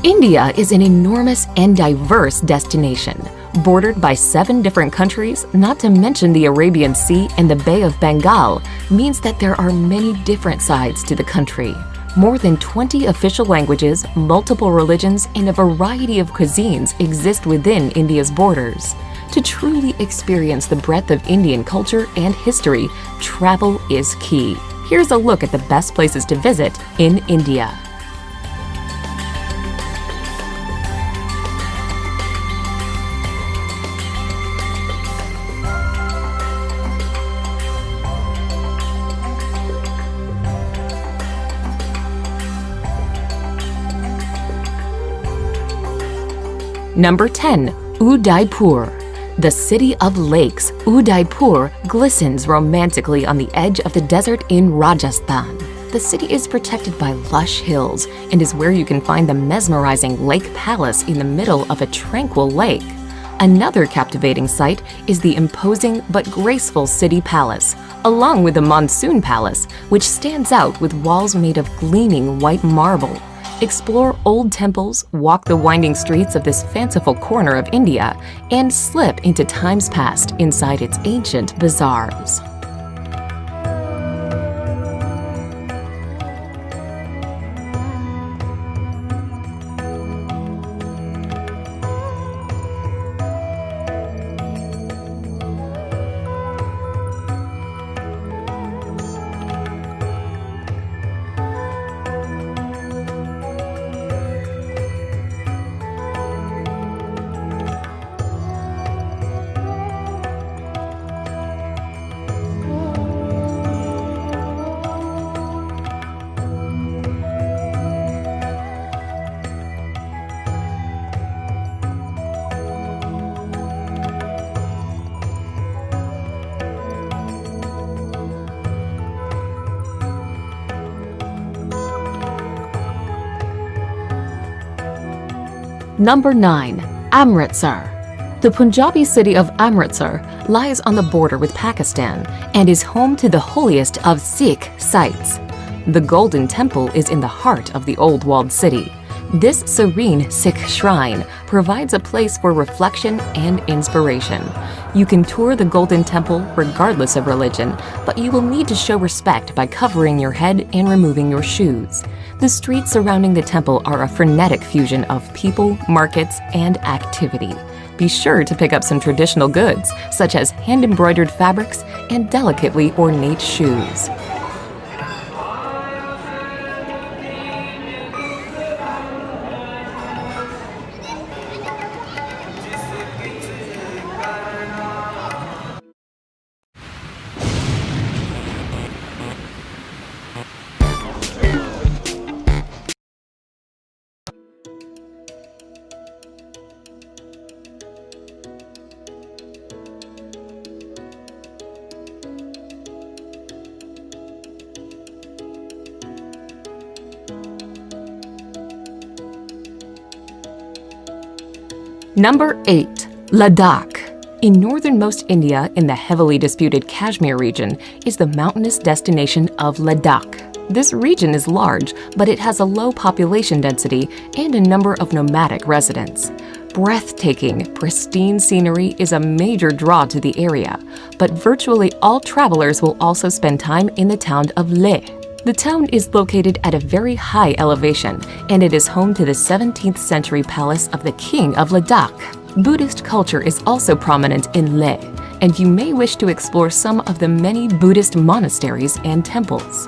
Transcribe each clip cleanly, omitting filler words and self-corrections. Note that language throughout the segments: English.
India is an enormous and diverse destination, bordered by 7 different countries, not to mention the Arabian Sea and the Bay of Bengal, means that there are many different sides to the country. More than 20 official languages, multiple religions, and a variety of cuisines exist within India's borders. To truly experience the breadth of Indian culture and history, travel is key. Here's a look at the best places to visit in India. Number 10. Udaipur. The city of lakes, Udaipur glistens romantically on the edge of the desert in Rajasthan. The city is protected by lush hills and is where you can find the mesmerizing Lake Palace in the middle of a tranquil lake. Another captivating sight is the imposing but graceful City Palace, along with the Monsoon Palace, which stands out with walls made of gleaming white marble. Explore old temples, walk the winding streets of this fanciful corner of India, and slip into times past inside its ancient bazaars. Number 9. Amritsar. The Punjabi city of Amritsar lies on the border with Pakistan and is home to the holiest of Sikh sites. The Golden Temple is in the heart of the old walled city. This serene Sikh shrine provides a place for reflection and inspiration. You can tour the Golden Temple regardless of religion, but you will need to show respect by covering your head and removing your shoes. The streets surrounding the temple are a frenetic fusion of people, markets, and activity. Be sure to pick up some traditional goods, such as hand-embroidered fabrics and delicately ornate shoes. Number 8. Ladakh. In northernmost India, in the heavily disputed Kashmir region, is the mountainous destination of Ladakh. This region is large, but it has a low population density and a number of nomadic residents. Breathtaking, pristine scenery is a major draw to the area, but virtually all travelers will also spend time in the town of Leh. The town is located at a very high elevation, and it is home to the 17th century palace of the King of Ladakh. Buddhist culture is also prominent in Leh, and you may wish to explore some of the many Buddhist monasteries and temples.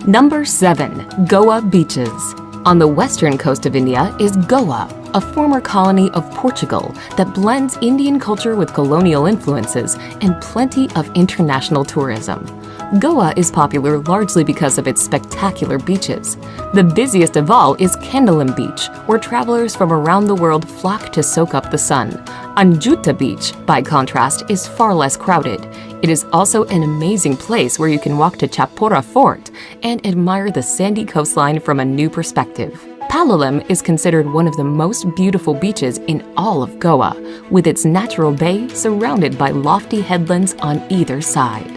Number 7. Goa beaches. On the western coast of India is Goa, a former colony of Portugal that blends Indian culture with colonial influences and plenty of international tourism. Goa is popular largely because of its spectacular beaches. The busiest of all is Candolim Beach, where travelers from around the world flock to soak up the sun. Anjuta Beach, by contrast, is far less crowded. It is also an amazing place where you can walk to Chapora Fort and admire the sandy coastline from a new perspective. Palolem is considered one of the most beautiful beaches in all of Goa, with its natural bay surrounded by lofty headlands on either side.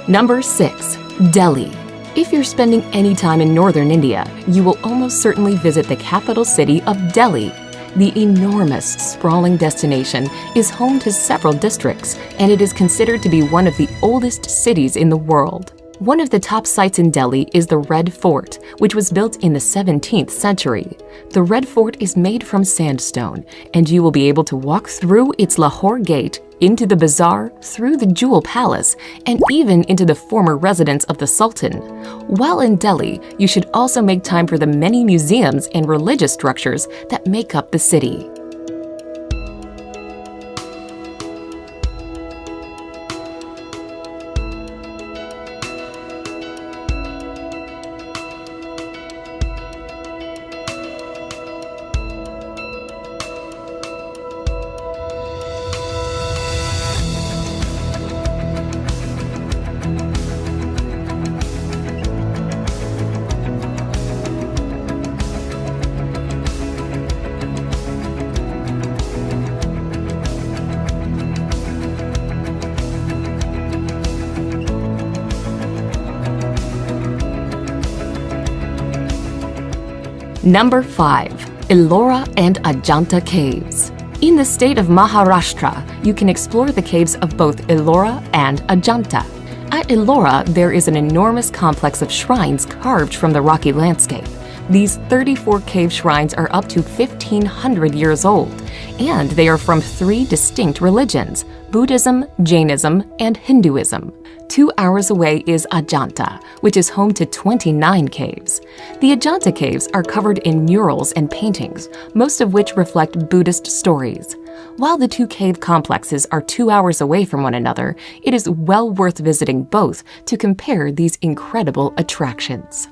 Number 6. Delhi. If you're spending any time in northern India, you will almost certainly visit the capital city of Delhi. The enormous, sprawling destination is home to several districts, and it is considered to be one of the oldest cities in the world. One of the top sites in Delhi is the Red Fort, which was built in the 17th century. The Red Fort is made from sandstone, and you will be able to walk through its Lahore Gate, into the bazaar, through the Jewel Palace, and even into the former residence of the Sultan. While in Delhi, you should also make time for the many museums and religious structures that make up the city. Number 5. Ellora and Ajanta Caves. In the state of Maharashtra, you can explore the caves of both Ellora and Ajanta. At Ellora, there is an enormous complex of shrines carved from the rocky landscape. These 34 cave shrines are up to 1,500 years old, and they are from 3 distinct religions: Buddhism, Jainism, and Hinduism. 2 hours away is Ajanta, which is home to 29 caves. The Ajanta caves are covered in murals and paintings, most of which reflect Buddhist stories. While the 2 cave complexes are 2 hours away from one another, it is well worth visiting both to compare these incredible attractions.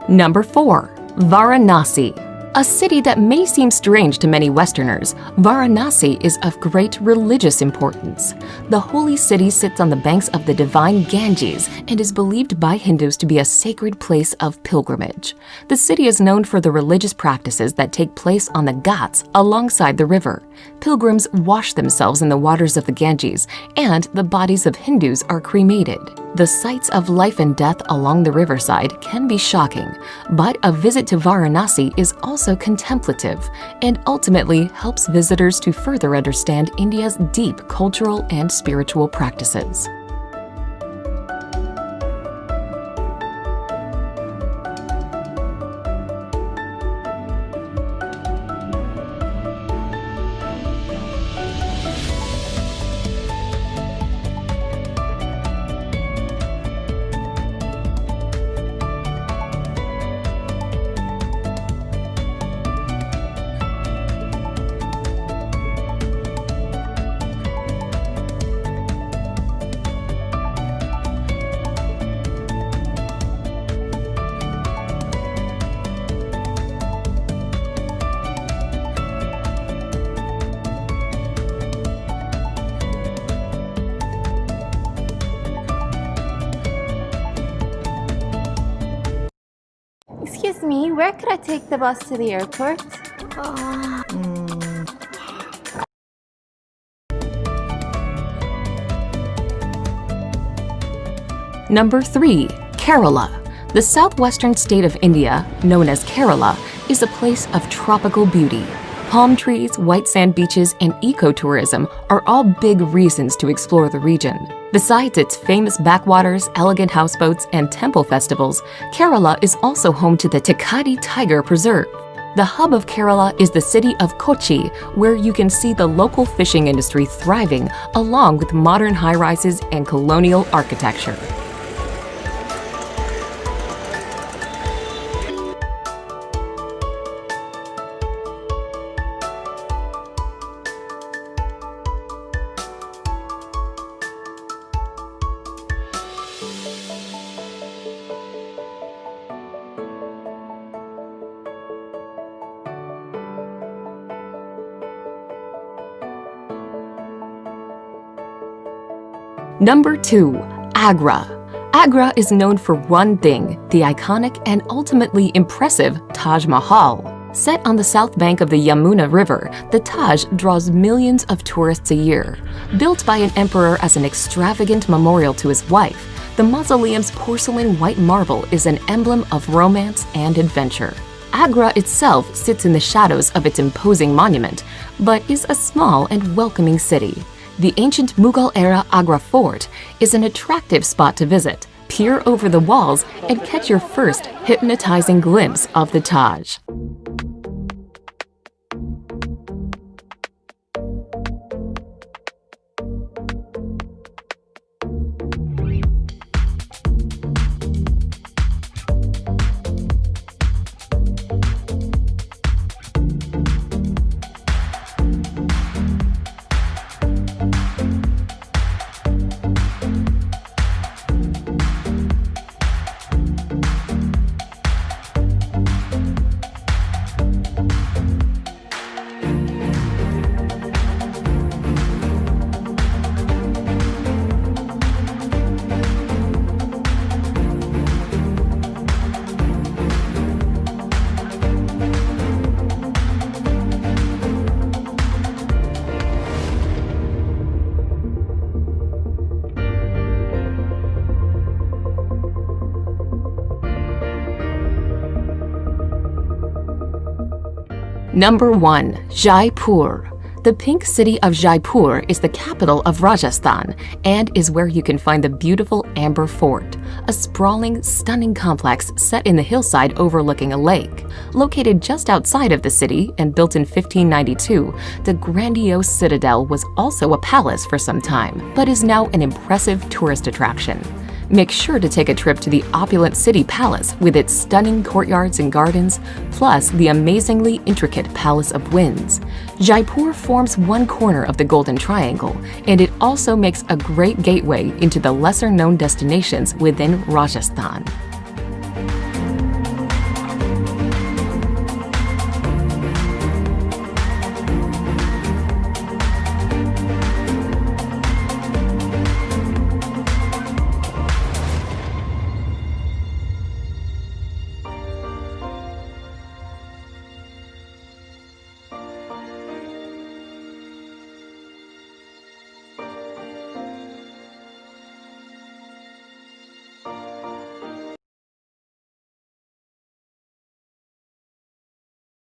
Number 4. Varanasi. A city that may seem strange to many Westerners, Varanasi is of great religious importance. The holy city sits on the banks of the divine Ganges and is believed by Hindus to be a sacred place of pilgrimage. The city is known for the religious practices that take place on the Ghats alongside the river. Pilgrims wash themselves in the waters of the Ganges, and the bodies of Hindus are cremated. The sights of life and death along the riverside can be shocking, but a visit to Varanasi is also contemplative and ultimately helps visitors to further understand India's deep cultural and spiritual practices. Excuse me, where could I take the bus to the airport? Number 3. Kerala. The southwestern state of India, known as Kerala, is a place of tropical beauty. Palm trees, white sand beaches, and ecotourism are all big reasons to explore the region. Besides its famous backwaters, elegant houseboats, and temple festivals, Kerala is also home to the Thekkady Tiger Preserve. The hub of Kerala is the city of Kochi, where you can see the local fishing industry thriving along with modern high-rises and colonial architecture. Number 2. Agra. Agra is known for one thing, the iconic and ultimately impressive Taj Mahal. Set on the south bank of the Yamuna River, the Taj draws millions of tourists a year. Built by an emperor as an extravagant memorial to his wife, the mausoleum's porcelain white marble is an emblem of romance and adventure. Agra itself sits in the shadows of its imposing monument, but is a small and welcoming city. The ancient Mughal-era Agra Fort is an attractive spot to visit. Peer over the walls and catch your first hypnotizing glimpse of the Taj. Number 1. Jaipur. The pink city of Jaipur is the capital of Rajasthan and is where you can find the beautiful Amber Fort, a sprawling, stunning complex set in the hillside overlooking a lake. Located just outside of the city and built in 1592, the grandiose citadel was also a palace for some time, but is now an impressive tourist attraction. Make sure to take a trip to the opulent city palace with its stunning courtyards and gardens, plus the amazingly intricate Palace of Winds. Jaipur forms one corner of the Golden Triangle, and it also makes a great gateway into the lesser-known destinations within Rajasthan.